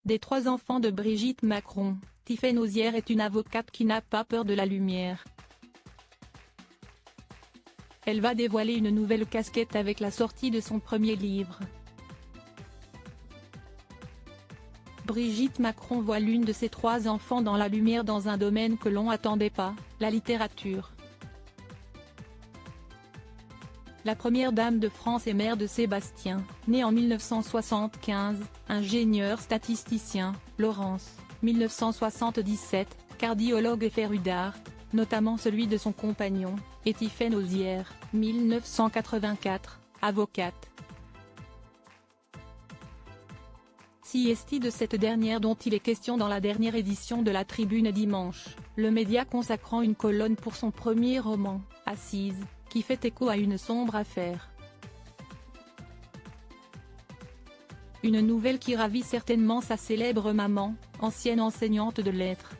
Des 3 enfants de Brigitte Macron, Tiffaine Auzière est une avocate qui n'a pas peur de la lumière. Elle va dévoiler une nouvelle casquette avec la sortie de son premier livre. Brigitte Macron voit l'une de ses 3 enfants dans la lumière dans un domaine que l'on attendait pas, la littérature. La première dame de France est mère de Sébastien, né en 1975, ingénieur statisticien, Laurence, 1977, cardiologue et féru d'art, notamment celui de son compagnon, et Tiffaine Auzière, 1984, avocate. Si est de cette dernière dont il est question dans la dernière édition de la Tribune dimanche, le média consacrant une colonne pour son premier roman, Assise, qui fait écho à une sombre affaire. Une nouvelle qui ravit certainement sa célèbre maman, ancienne enseignante de lettres.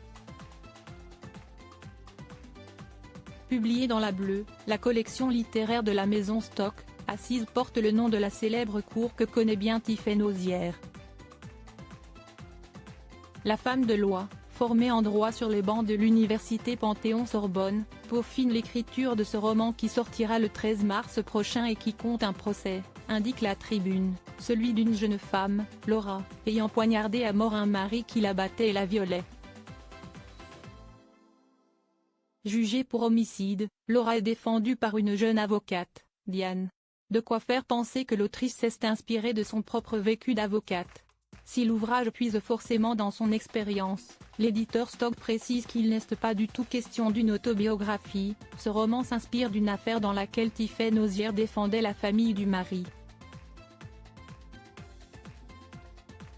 Publiée dans La Bleue, la collection littéraire de la maison Stock, Assise porte le nom de la célèbre cour que connaît bien Tiffaine Auzière. La femme de loi, formée en droit sur les bancs de l'université Panthéon-Sorbonne, peaufine l'écriture de ce roman qui sortira le 13 mars prochain et qui compte un procès, indique la Tribune, celui d'une jeune femme, Laura, ayant poignardé à mort un mari qui la battait et la violait. Jugée pour homicide, Laura est défendue par une jeune avocate, Diane. De quoi faire penser que l'autrice s'est inspirée de son propre vécu d'avocate. Si l'ouvrage puise forcément dans son expérience, l'éditeur Stock précise qu'il n'est pas du tout question d'une autobiographie, ce roman s'inspire d'une affaire dans laquelle Tiffaine Auzière défendait la famille du mari.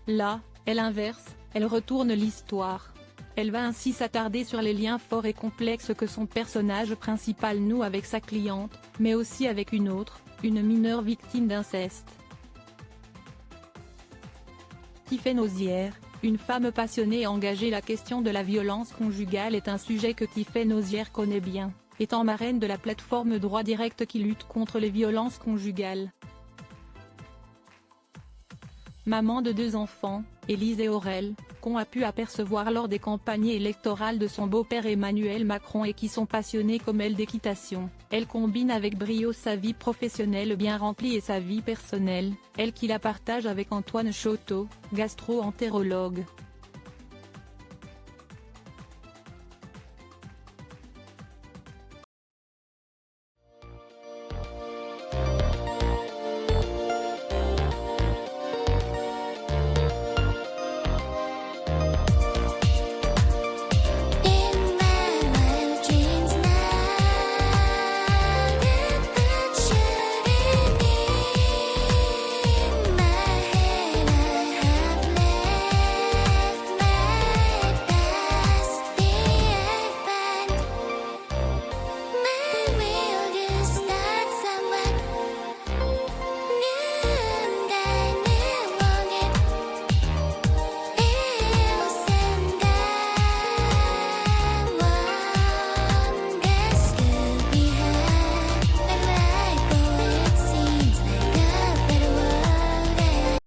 Là, elle inverse, elle retourne l'histoire. Elle va ainsi s'attarder sur les liens forts et complexes que son personnage principal noue avec sa cliente, mais aussi avec une autre, une mineure victime d'inceste. Tiffaine Auzière, une femme passionnée et engagée. La question de la violence conjugale est un sujet que Tiffaine Auzière connaît bien, étant marraine de la plateforme Droit Direct qui lutte contre les violences conjugales. Maman de 2 enfants, Élise et Aurel, qu'on a pu apercevoir lors des campagnes électorales de son beau-père Emmanuel Macron et qui sont passionnés comme elle d'équitation, elle combine avec brio sa vie professionnelle bien remplie et sa vie personnelle, elle qui la partage avec Antoine Choteau, gastro-entérologue.